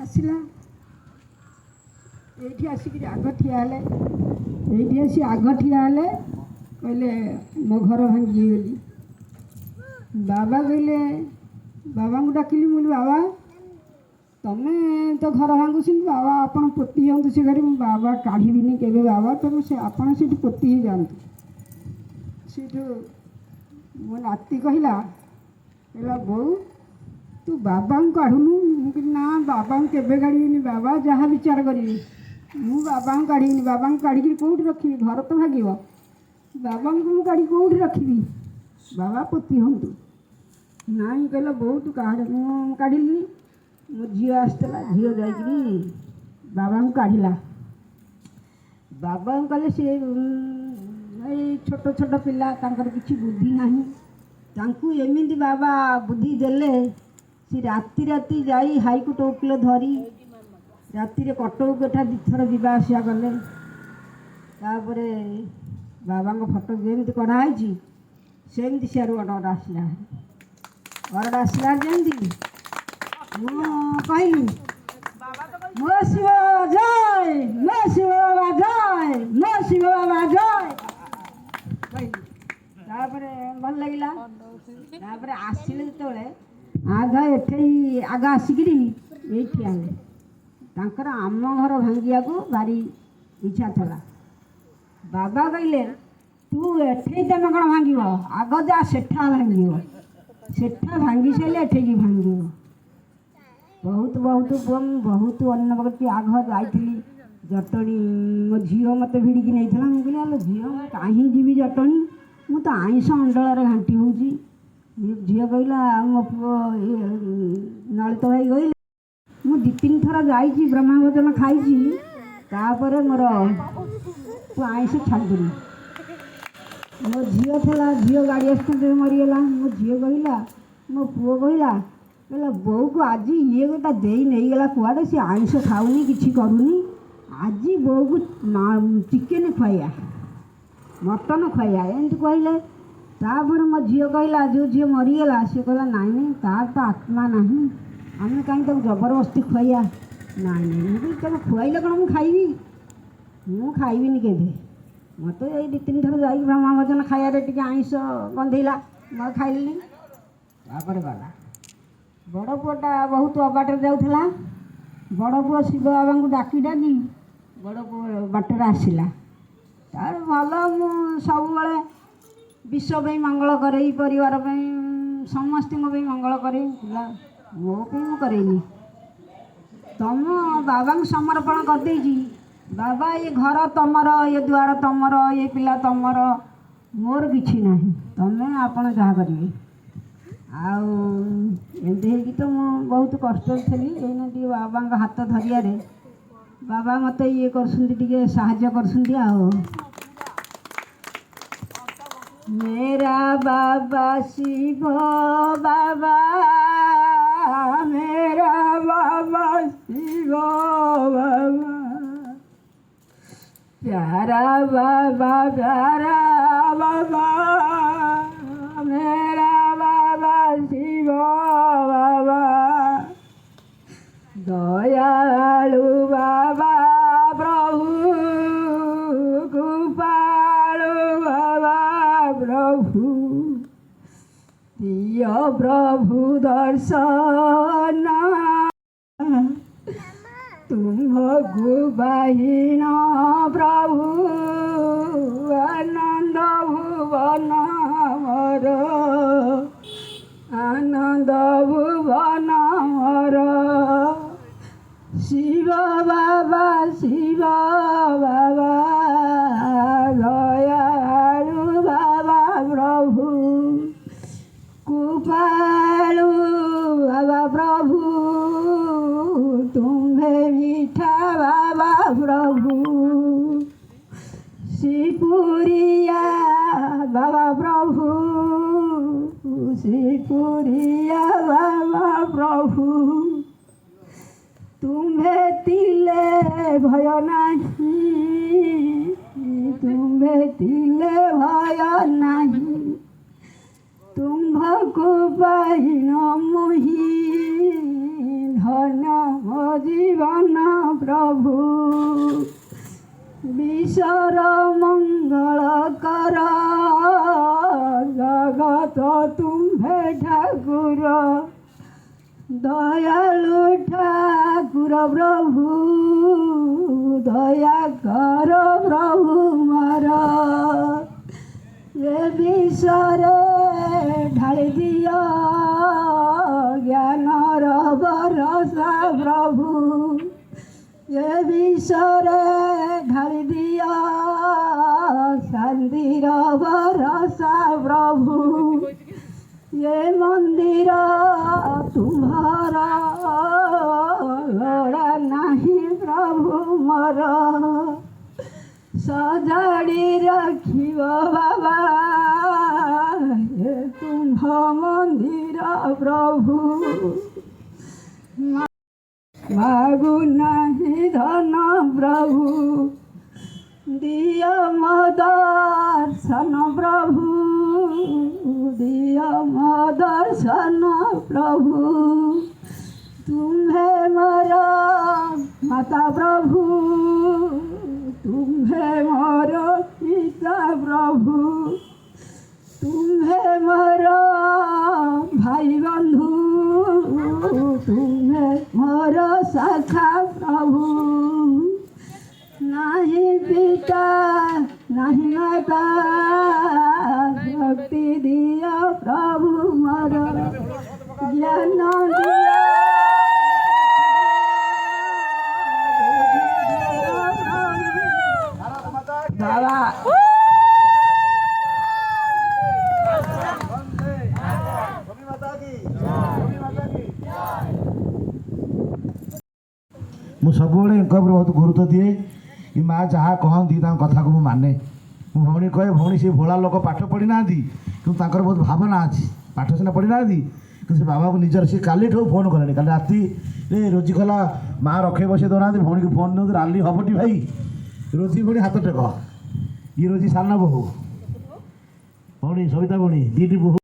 ଆସିଲା ଏଇଠି ଆସିକିରି ଆଗ ଠିଆ ହେଲେ, ଏଇଠି ଆସି ଆଗ ଠିଆ ହେଲେ, କହିଲେ ମୋ ଘର ଭାଙ୍ଗିଗଲି। ବାବା କହିଲେ, ବାବାଙ୍କୁ ଡାକିଲି, ମୁଁ କହିଲି ବାବା ତମେ ତ ଘର ଭାଙ୍ଗୁଛନ୍ତି, ବାବା ଆପଣ ପୋତି ଯାଆନ୍ତୁ ସେ ଘରେ। ମୁଁ ବାବା କାଢ଼ିବିନି କେବେ ବାବା, ତମେ ସେ ଆପଣ ସେଠି ପୋତି ହେଇଯାଆନ୍ତୁ। ସେଠୁ ମୋ ନାତି କହିଲା ବୋଉ ତୁ ବାବାଙ୍କୁ କାଢ଼ୁନୁ। ମୁଁ କହିଲି ନା ବାବାଙ୍କୁ କେବେ କାଢ଼ିବିନି, ବାବା ଯାହା ବିଚାର କରିବି ମୁଁ ବାବାଙ୍କୁ କାଢ଼ିବିନି। ବାବାଙ୍କୁ କାଢ଼ିକିରି କେଉଁଠି ରଖିବି, ଘର ତ ଭାଙ୍ଗିବ, ବାବାଙ୍କୁ ମୁଁ କାଢ଼ି କେଉଁଠି ରଖିବି, ବାବା ପୋତି ହୁଅନ୍ତୁ। ନାଇଁ କହିଲା ବୋଉ ତୁ କାଢ଼। ମୁଁ କାଢ଼ିଲି। ମୋ ଝିଅ ଆସିଥିଲା, ଝିଅ ଯାଇକିରି ବାବାଙ୍କୁ କାଢ଼ିଲା। ବାବାଙ୍କୁ କଲେ ସେ ଏଇ ଛୋଟ ଛୋଟ ପିଲା, ତାଙ୍କର କିଛି ବୁଦ୍ଧି ନାହିଁ। ତାଙ୍କୁ ଏମିତି ବାବା ବୁଦ୍ଧି ଦେଲେ, ସେ ରାତି ରାତି ଯାଇ ହାଇକୋର୍ଟ ଓକିଲ ଧରି ରାତିରେ କଟକ ଏଠା ଦୁଇଥର ଯିବା ଆସିବା କଲେ। ତାପରେ ବାବାଙ୍କ ଫଟୋ ଯେମିତି କଢ଼ା ହେଇଛି ସେମିତି ସିଆଡ଼ୁ ଅର୍ଡ଼ର ଆସିଲା। ଅର୍ଡ଼ର ଆସିଲା ଯେମିତି ମୁଁ କହିଲି ମୋ ଶିବ ବାବା ଜୟ, ମୋ ଶିବ ବାବା ଜୟ, ମୋ ଶିବ ବାବା ଜୟ କହିଲି। ତାପରେ ଭଲ ଲାଗିଲା। ତାପରେ ଆସିଲେ ଯେତେବେଳେ ଆଗ ଆସିକିରି ଏଇଠି ଆଣିଲେ। ତାଙ୍କର ଆମ ଘର ଭାଙ୍ଗିବାକୁ ଭାରି ଇଚ୍ଛା ଥିଲା। ବାବା କହିଲେ ତୁ ଏଠି ତମେ କ'ଣ ଭାଙ୍ଗିବ, ଆଗ ଯା ସେଠା ଭାଙ୍ଗିବ, ସେଠା ଭାଙ୍ଗି ସାରିଲେ ଏଠିକି ଭାଙ୍ଗିବ। ବହୁତ ବହୁତ ଅନ୍ନ କରିଛି। ଆଗ ଯାଇଥିଲି ଜଟଣୀ, ମୋ ଝିଅ ମୋତେ ଭିଡ଼ିକି ନେଇଥିଲା। ମୁଁ କହିଲି ଆଲୋ ଝିଅ ମୁଁ କାହିଁ ଯିବି ଜଟଣୀ, ମୁଁ ତ ଆଇଁଷ ଅଣ୍ଡଳରେ ଘାଣ୍ଟି ହେଉଛି। ଝିଅ କହିଲା ମୋ ପୁଅ ନଳିତ ଭାଇ କହିଲେ ମୁଁ 2-3 ଥର ଯାଇଛି ବ୍ରହ୍ମା ଭୋଜନ ଖାଇଛି, ତାପରେ ମୋର ଆଇଁଷ ଛାଡ଼ିଦେଲି। ମୋ ଝିଅ ଥିଲା, ଝିଅ ଗାଡ଼ି ଆକ୍ସିଡେଣ୍ଟରେ ମରିଗଲା। ମୋ ଝିଅ କହିଲା, ମୋ ପୁଅ କହିଲା ବୋଉକୁ ଆଜି ଇଏ ଗୋଟା ଦେଇ ନେଇଗଲା କୁଆଡ଼େ, ସେ ଆଇଁଷ ଖାଉନି କିଛି କରୁନି, ଆଜି ବୋଉକୁ ଚିକେନ୍ ଖୁଆଇବା, ମଟନ୍ ଖୁଆଇବା, ଏମିତି କହିଲେ। ତାପରେ ମୋ ଝିଅ କହିଲା, ଯେଉଁ ଝିଅ ମରିଗଲା ସେ କହିଲା ନାଇଁ ତାର ତ ଆତ୍ମା ନାହିଁ, ଆମେ କାହିଁକି ତାକୁ ଜବରଦସ୍ତି ଖୁଆଇବା। ନାଇଁ ମୁଁ କହିଲି ତମେ ଖୁଆଇଲେ କ'ଣ ମୁଁ ଖାଇବି, ମୁଁ ଖାଇବିନି କେବେ। ମୋତେ ଏଇ 2-3 ଥର ଯାଇକି ବ୍ରହ୍ମା ଭୋଜନ ଖାଇବାରେ ଟିକେ ଆଇଁଷ ଗନ୍ଧେଇଲା, ମୁଁ ଖାଇଲିନି। ତାପରେ ଗଲା ବଡ଼ ପୁଅଟା ବହୁତ ଅବାଟରେ ଯାଉଥିଲା। ବଡ଼ ପୁଅ ଶିବ ବାବାଙ୍କୁ ଡାକି ଡାକି ବଡ଼ ପୁଅ ବାଟରେ ଆସିଲା। ତାର ଭଲ, ମୁଁ ସବୁବେଳେ ବିଶ୍ୱ ପାଇଁ ମଙ୍ଗଳ କରେଇ, ପରିବାର ପାଇଁ ସମସ୍ତଙ୍କ ପାଇଁ ମଙ୍ଗଳ କରେଇ, ମୋ ପାଇଁ ମୁଁ କରେଇନି। ତମ ବାବାଙ୍କୁ ସମର୍ପଣ କରିଦେଇଛି। ବାବା ଏ ଘର ତମର, ଏ ଦୁଆର ତମର, ଏ ପିଲା ତମର, ମୋର କିଛି ନାହିଁ, ତମେ ଆପଣ ଯାହା କରିବେ। ଆଉ ଏମିତି ହେଇକି ତ ମୁଁ ବହୁତ କଷ୍ଟରେ ଥିଲି। ଏଇନା ଟିକେ ବାବାଙ୍କ ହାତ ଧରିବାରେ ବାବା ମୋତେ ଇଏ କରୁଛନ୍ତି, ଟିକେ ସାହାଯ୍ୟ କରୁଛନ୍ତି। ଆଉ मेरा बाबा शिव बाबा, मेरा बाबा शिव बाबा, प्यारा बाबा, प्यारा बाबा, मेरा बाबा शिव बाबा, दयालु बाबा प्रभु, कृपालु बाबा प्रभु, दिय प्रभु दर्शन, तुम्भको बाहिन प्रभु, आनंद भुवन मोर, आनंद भुवन मोर, शिव बाबा, शिव बाबा, दयालु बाबा प्रभु, कृपालु बाबा प्रभु, तुम्हें मीठा बाबा प्रभु, श्रीपुरिया बाबा प्रभु, श्रीपुरिया बाबा प्रभु, तुम्हें तिले भय नहीं, तुम्हें तिले भय नहीं, तुम्भको पाहिन मुही ଧନ୍ୟ ମୋ ଜୀବନ ପ୍ରଭୁ। ବିଶ୍ୱର ମଙ୍ଗଳ କର ଜଗତ ତୁମ୍ଭେ ଠାକୁର। ଦୟାଳୁ ଠାକୁର ପ୍ରଭୁ ଦୟା କର ପ୍ରଭୁ ମୋର। ଏ ବିଶ୍ୱରେ ଢାଳି ଦିଅ ଜ୍ଞାନର ବରଷା ପ୍ରଭୁ। ଏ ବିଶ୍ୱରେ ଢାଳି ଦିଅ ଶାନ୍ତିର ବରଷା ପ୍ରଭୁ। ଏ ମନ୍ଦିର ତୁମ୍ଭର ଲୋଡ଼ା ନାହିଁ ପ୍ରଭୁ ମୋର। ସଜାଡ଼ି ରଖିବ ବାବା ଏ ତୁମ୍ଭ ମନ୍ଦିର ପ୍ରଭୁ। ମାଗୁ ନାହିଁ ଧନ ପ୍ରଭୁ ଦିଅ ମୋ ଦର୍ଶନ ପ୍ରଭୁ। ଦିଅ ମୋ ଦର୍ଶନ ପ୍ରଭୁ। ତୁମ୍ଭେ ମୋର ମାତା ପ୍ରଭୁ ତୁମ୍ଭେ ମୋର ପିତା ପ୍ରଭୁ। ତୁମ୍ଭେ ମୋର ଭାଇ ବନ୍ଧୁ ତୁମ୍ଭେ ମୋର ଶାଖା ପ୍ରଭୁ। ନାହିଁ ପିତା ନାହିଁ ମାତା ଶକ୍ତି ଦିଅ ପ୍ରଭୁ ମୋର। ଜ୍ଞାନ ଦିଅ ବାବା। ମୁଁ ସବୁବେଳେ ଏଙ୍କ ଉପରେ ବହୁତ ଗୁରୁତ୍ୱ ଦିଏ। ଏ ମା' ଯାହା କହନ୍ତି ତାଙ୍କ କଥାକୁ ମୁଁ ମାନେ। ମୁଁ ଭଉଣୀ କହେ ଭଉଣୀ ସେ ଭୋଳା ଲୋକ ପାଠ ପଢ଼ି ନାହାନ୍ତି କିନ୍ତୁ ତାଙ୍କର ବହୁତ ଭାବନା ଅଛି। ପାଠ ସିନା ପଢ଼ି ନାହାନ୍ତି କିନ୍ତୁ ସେ ବାବାଙ୍କୁ ନିଜର ସେ କାଲିଠୁ ଫୋନ୍ କଲେଣି। କାଲି ରାତିରେ ରୋଜି କଲା ମା' ରଖେଇ ବସେଇ ଦେଉନାହାନ୍ତି ଭଉଣୀକୁ ଫୋନ୍ ଦିଅନ୍ତୁ ରାଲି ହବଟି ଭାଇ। ରୋଜି ଭଉଣୀ ହାତ ଟେକ। ଇଏ ରୋଜି ସାନ ବୋହୂ ଭଉଣୀ ସବିତା ଭଉଣୀ ଦୁଇଟି ବୋହୂ।